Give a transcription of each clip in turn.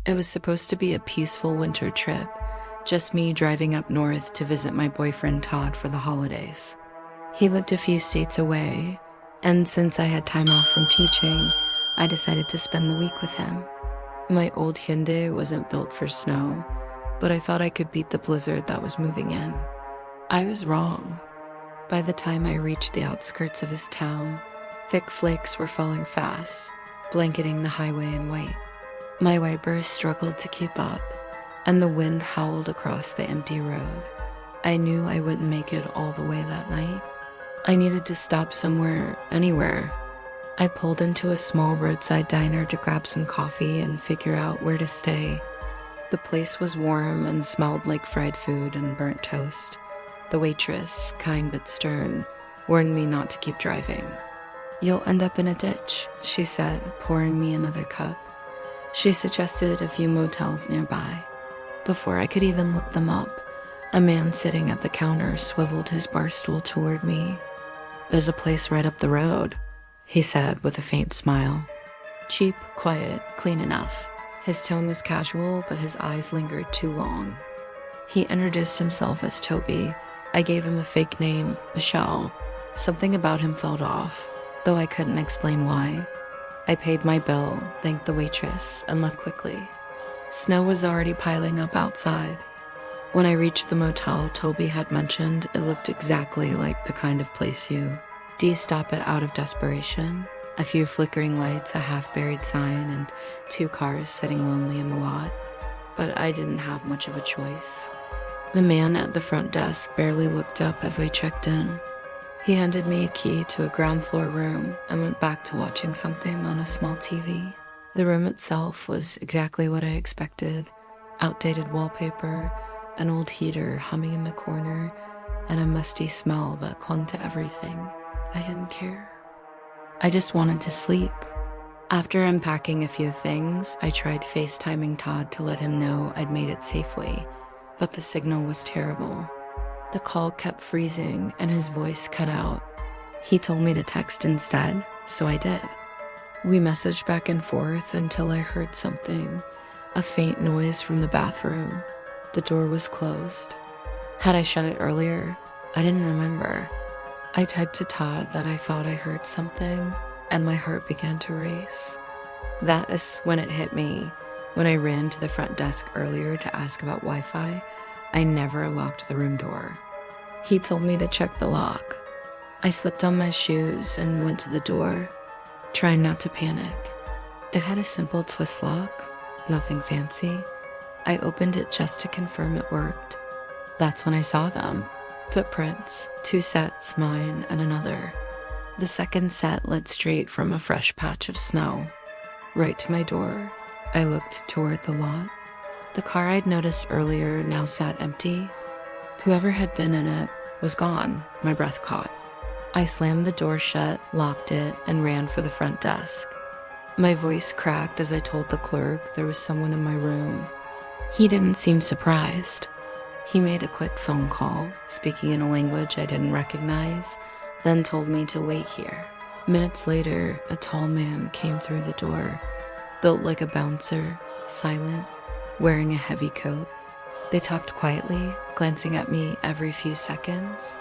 It was supposed to be a peaceful winter trip, just me driving up north to visit my boyfriend Todd for the holidays. He lived a few states away, and since I had time off from teaching, I decided to spend the week with him. My old Hyundai wasn't built for snow, but I thought I could beat the blizzard that was moving in. I was wrong. By the time I reached the outskirts of his town, thick flakes were falling fast, blanketing the highway in white. My wipers struggled to keep up, and the wind howled across the empty road. I knew I wouldn't make it all the way that night. I needed to stop somewhere, anywhere. I pulled into a small roadside diner to grab some coffee and figure out where to stay. The place was warm and smelled like fried food and burnt toast. The waitress, kind but stern, warned me not to keep driving. "You'll end up in a ditch," she said, pouring me another cup. She suggested a few motels nearby. Before I could even look them up, a man sitting at the counter swiveled his bar stool toward me. "There's a place right up the road," he said with a faint smile. Cheap, quiet, clean enough. His tone was casual, but his eyes lingered too long. He introduced himself as Toby. I gave him a fake name, Michelle. Something about him felt off, though I couldn't explain why. I paid my bill, thanked the waitress, and left quickly. Snow was already piling up outside. When I reached the motel Toby had mentioned, it looked exactly like the kind of place you stop at out of desperation. A few flickering lights, a half-buried sign, and 2 cars sitting lonely in the lot. But I didn't have much of a choice. The man at the front desk barely looked up as I checked in. He handed me a key to a ground floor room and went back to watching something on a small TV. The room itself was exactly what I expected. Outdated wallpaper, an old heater humming in the corner, and a musty smell that clung to everything. I didn't care. I just wanted to sleep. After unpacking a few things, I tried FaceTiming Todd to let him know I'd made it safely, but the signal was terrible. The call kept freezing and his voice cut out. He told me to text instead, so I did. We messaged back and forth until I heard something, a faint noise from the bathroom. The door was closed. Had I shut it earlier? I didn't remember. I typed to Todd that I thought I heard something, and my heart began to race. That is when it hit me. When I ran to the front desk earlier to ask about Wi-Fi, I never locked the room door. He told me to check the lock. I slipped on my shoes and went to the door, trying not to panic. It had a simple twist lock, nothing fancy. I opened it just to confirm it worked. That's when I saw them. Footprints, 2 sets, mine and another. The second set led straight from a fresh patch of snow, right to my door. I looked toward the lot. The car I'd noticed earlier now sat empty. Whoever had been in it was gone, my breath caught. I slammed the door shut, locked it, and ran for the front desk. My voice cracked as I told the clerk there was someone in my room. He didn't seem surprised. He made a quick phone call, speaking in a language I didn't recognize, then told me to wait here. Minutes later, a tall man came through the door, built like a bouncer, silent, wearing a heavy coat. They talked quietly, glancing at me every few seconds.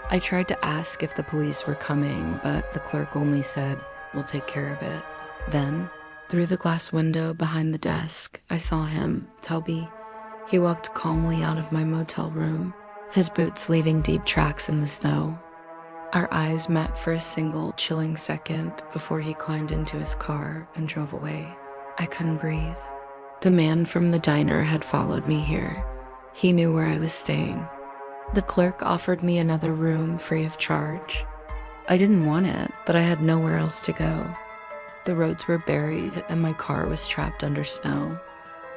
I tried to ask if the police were coming, but the clerk only said, "We'll take care of it." Then, through the glass window behind the desk, I saw him, Toby. He walked calmly out of my motel room, his boots leaving deep tracks in the snow. Our eyes met for a single chilling second before he climbed into his car and drove away. I couldn't breathe. The man from the diner had followed me here. He knew where I was staying. The clerk offered me another room free of charge. I didn't want it, but I had nowhere else to go. The roads were buried and my car was trapped under snow.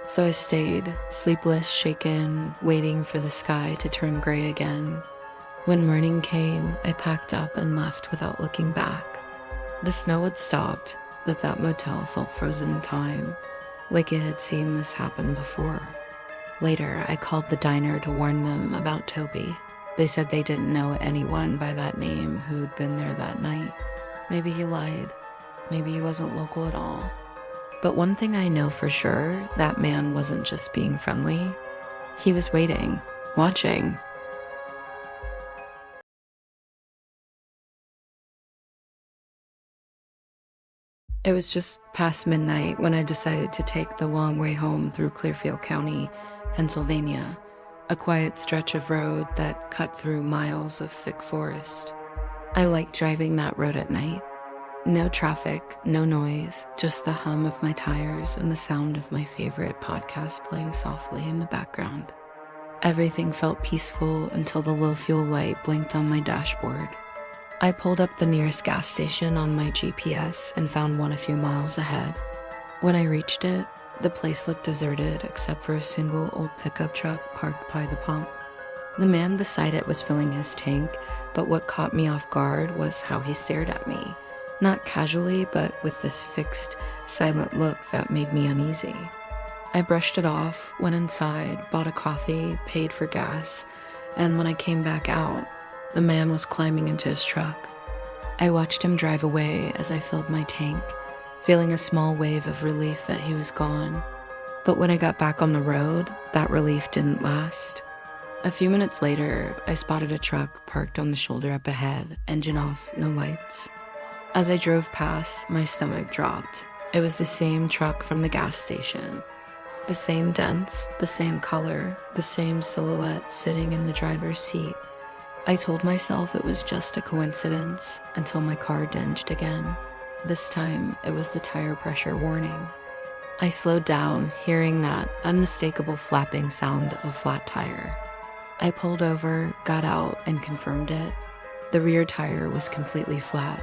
So I stayed, sleepless, shaken, waiting for the sky to turn gray again. When morning came, I packed up and left without looking back. The snow had stopped, but that motel felt frozen in time, like it had seen this happen before. Later, I called the diner to warn them about Toby. They said they didn't know anyone by that name who'd been there that night. Maybe he lied. Maybe he wasn't local at all. But one thing I know for sure, that man wasn't just being friendly. He was waiting, watching. It was just past midnight when I decided to take the long way home through Clearfield County, Pennsylvania, a quiet stretch of road that cut through miles of thick forest. I liked driving that road at night. No traffic, no noise, just the hum of my tires and the sound of my favorite podcast playing softly in the background. Everything felt peaceful until the low fuel light blinked on my dashboard. I pulled up the nearest gas station on my GPS and found one a few miles ahead. When I reached it, the place looked deserted except for a single old pickup truck parked by the pump. The man beside it was filling his tank, but what caught me off guard was how he stared at me. Not casually, but with this fixed, silent look that made me uneasy. I brushed it off, went inside, bought a coffee, paid for gas, and when I came back out, the man was climbing into his truck. I watched him drive away as I filled my tank, feeling a small wave of relief that he was gone. But when I got back on the road, that relief didn't last. A few minutes later, I spotted a truck parked on the shoulder up ahead, engine off, no lights. As I drove past, my stomach dropped. It was the same truck from the gas station. The same dents, the same color, the same silhouette sitting in the driver's seat. I told myself it was just a coincidence until my car dinged again. This time, it was the tire pressure warning. I slowed down, hearing that unmistakable flapping sound of a flat tire. I pulled over, got out, and confirmed it. The rear tire was completely flat.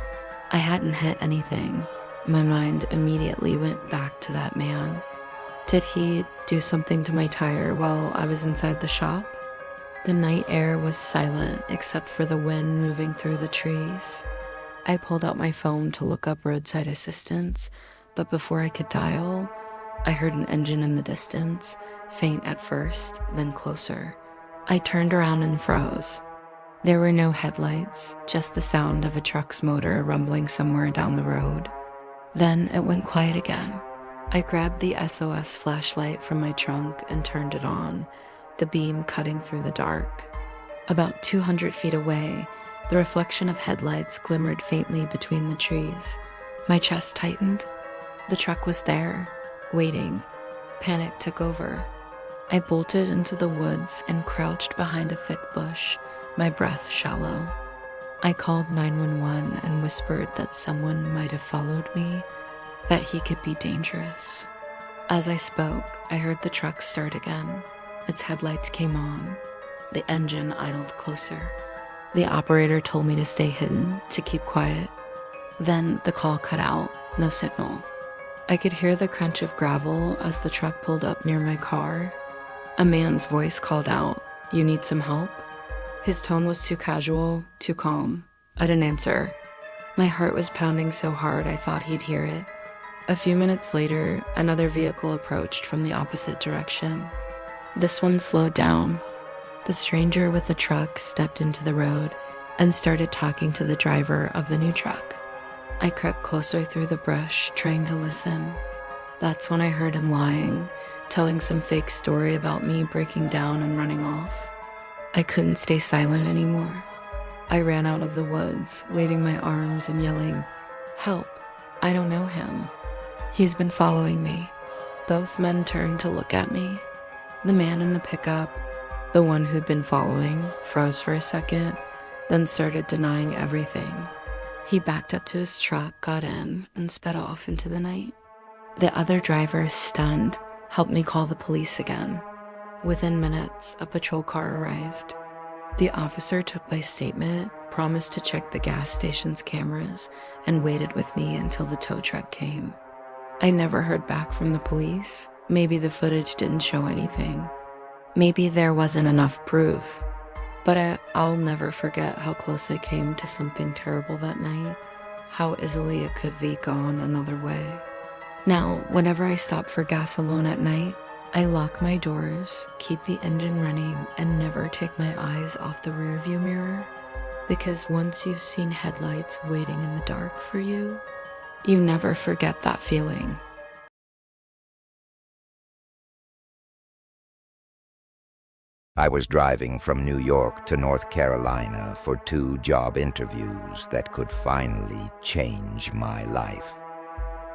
I hadn't hit anything. My mind immediately went back to that man. Did he do something to my tire while I was inside the shop? The night air was silent except for the wind moving through the trees. I pulled out my phone to look up roadside assistance, but before I could dial, I heard an engine in the distance, faint at first, then closer. I turned around and froze. There were no headlights, just the sound of a truck's motor rumbling somewhere down the road. Then it went quiet again. I grabbed the SOS flashlight from my trunk and turned it on, the beam cutting through the dark. About 200 feet away, the reflection of headlights glimmered faintly between the trees. My chest tightened. The truck was there, waiting. Panic took over. I bolted into the woods and crouched behind a thick bush, my breath shallow. I called 911 and whispered that someone might have followed me, that he could be dangerous. As I spoke, I heard the truck start again. Its headlights came on. The engine idled closer. The operator told me to stay hidden, to keep quiet. Then the call cut out, no signal. I could hear the crunch of gravel as the truck pulled up near my car. A man's voice called out, "You need some help?" His tone was too casual, too calm. I didn't answer. My heart was pounding so hard I thought he'd hear it. A few minutes later, another vehicle approached from the opposite direction. This one slowed down. The stranger with the truck stepped into the road and started talking to the driver of the new truck. I crept closer through the brush, trying to listen. That's when I heard him lying, telling some fake story about me breaking down and running off. I couldn't stay silent anymore. I ran out of the woods, waving my arms and yelling, "Help, I don't know him. He's been following me." Both men turned to look at me. The man in the pickup, the one who'd been following, froze for a second, then started denying everything. He backed up to his truck, got in, and sped off into the night. The other driver, stunned, helped me call the police again. Within minutes, a patrol car arrived. The officer took my statement, promised to check the gas station's cameras, and waited with me until the tow truck came. I never heard back from the police. Maybe the footage didn't show anything. Maybe there wasn't enough proof. But I'll never forget how close I came to something terrible that night, how easily it could be gone another way. Now, whenever I stop for gas alone at night, I lock my doors, keep the engine running, and never take my eyes off the rearview mirror. Because once you've seen headlights waiting in the dark for you, you never forget that feeling. I was driving from New York to North Carolina for 2 job interviews that could finally change my life.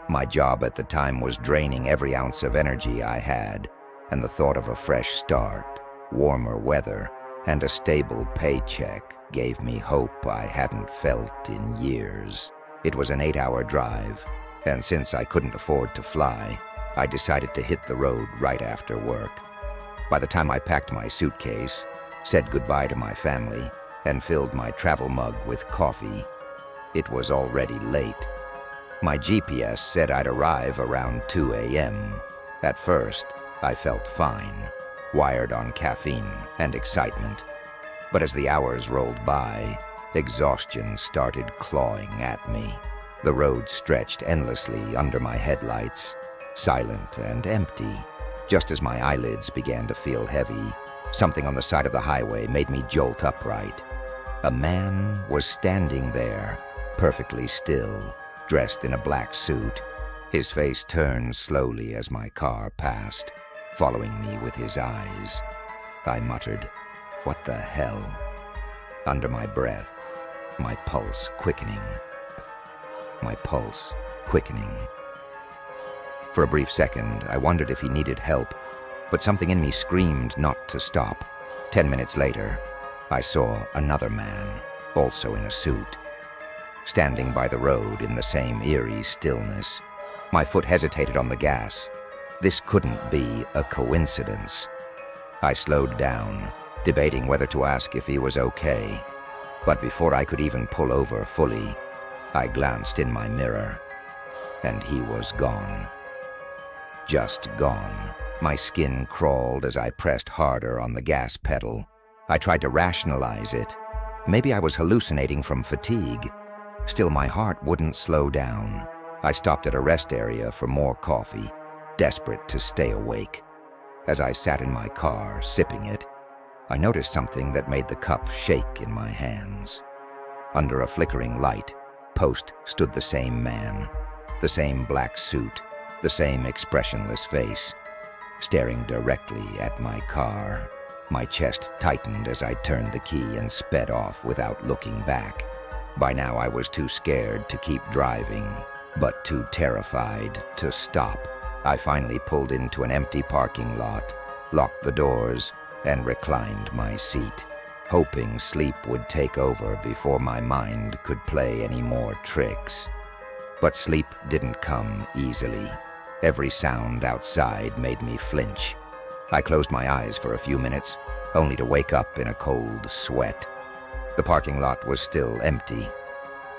My job at the time was draining every ounce of energy I had, and the thought of a fresh start, warmer weather, and a stable paycheck gave me hope I hadn't felt in years. It was an 8-hour drive, and since I couldn't afford to fly, I decided to hit the road right after work. By the time I packed my suitcase, said goodbye to my family, and filled my travel mug with coffee, it was already late. My GPS said I'd arrive around 2 a.m. At first, I felt fine, wired on caffeine and excitement. But as the hours rolled by, exhaustion started clawing at me. The road stretched endlessly under my headlights, silent and empty. Just as my eyelids began to feel heavy, something on the side of the highway made me jolt upright. A man was standing there, perfectly still, dressed in a black suit. His face turned slowly as my car passed, following me with his eyes. I muttered, "What the hell?" Under my breath, my pulse quickening. My pulse quickening. For a brief second, I wondered if he needed help, but something in me screamed not to stop. 10 minutes later, I saw another man, also in a suit, standing by the road in the same eerie stillness. My foot hesitated on the gas. This couldn't be a coincidence. I slowed down, debating whether to ask if he was okay. But before I could even pull over fully, I glanced in my mirror, and he was gone. Just gone. My skin crawled as I pressed harder on the gas pedal. I tried to rationalize it. Maybe I was hallucinating from fatigue. Still, my heart wouldn't slow down. I stopped at a rest area for more coffee, desperate to stay awake. As I sat in my car, sipping it, I noticed something that made the cup shake in my hands. Under a flickering light, post stood the same man, the same black suit, the same expressionless face, staring directly at my car. My chest tightened as I turned the key and sped off without looking back. By now I was too scared to keep driving, but too terrified to stop. I finally pulled into an empty parking lot, locked the doors, and reclined my seat, hoping sleep would take over before my mind could play any more tricks. But sleep didn't come easily. Every sound outside made me flinch. I closed my eyes for a few minutes, only to wake up in a cold sweat. The parking lot was still empty,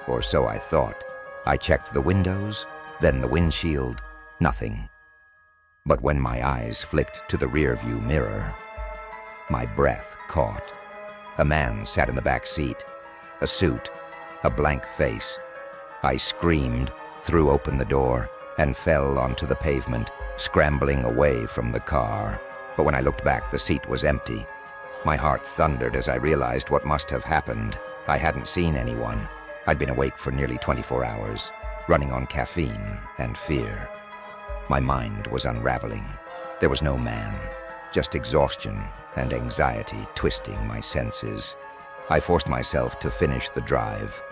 or so I thought. I checked the windows, then the windshield, nothing. But when my eyes flicked to the rearview mirror, my breath caught. A man sat in the back seat, a suit, a blank face. I screamed, threw open the door, and fell onto the pavement, scrambling away from the car. But when I looked back, the seat was empty. My heart thundered as I realized what must have happened. I hadn't seen anyone. I'd been awake for nearly 24 hours, running on caffeine and fear. My mind was unraveling. There was no man, just exhaustion and anxiety twisting my senses. I forced myself to finish the drive,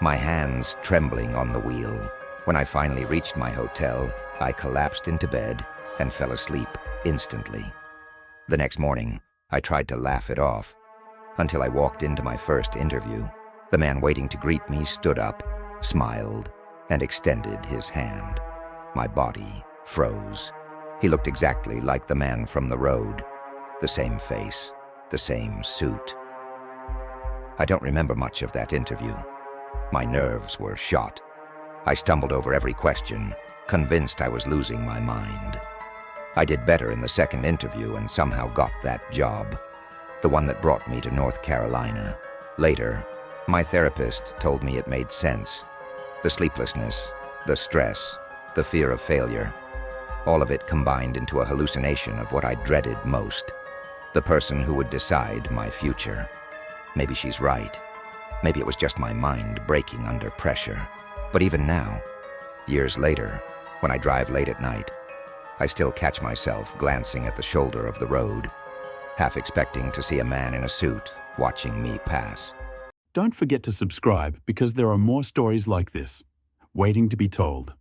my hands trembling on the wheel. When I finally reached my hotel, I collapsed into bed and fell asleep instantly. The next morning, I tried to laugh it off until I walked into my first interview. The man waiting to greet me stood up, smiled, and extended his hand. My body froze. He looked exactly like the man from the road. The same face, the same suit. I don't remember much of that interview. My nerves were shot. I stumbled over every question, convinced I was losing my mind. I did better in the second interview and somehow got that job, the one that brought me to North Carolina. Later, my therapist told me it made sense. The sleeplessness, the stress, the fear of failure, all of it combined into a hallucination of what I dreaded most, the person who would decide my future. Maybe she's right. Maybe it was just my mind breaking under pressure. But even now, years later, when I drive late at night, I still catch myself glancing at the shoulder of the road, half expecting to see a man in a suit watching me pass. Don't forget to subscribe because there are more stories like this, waiting to be told.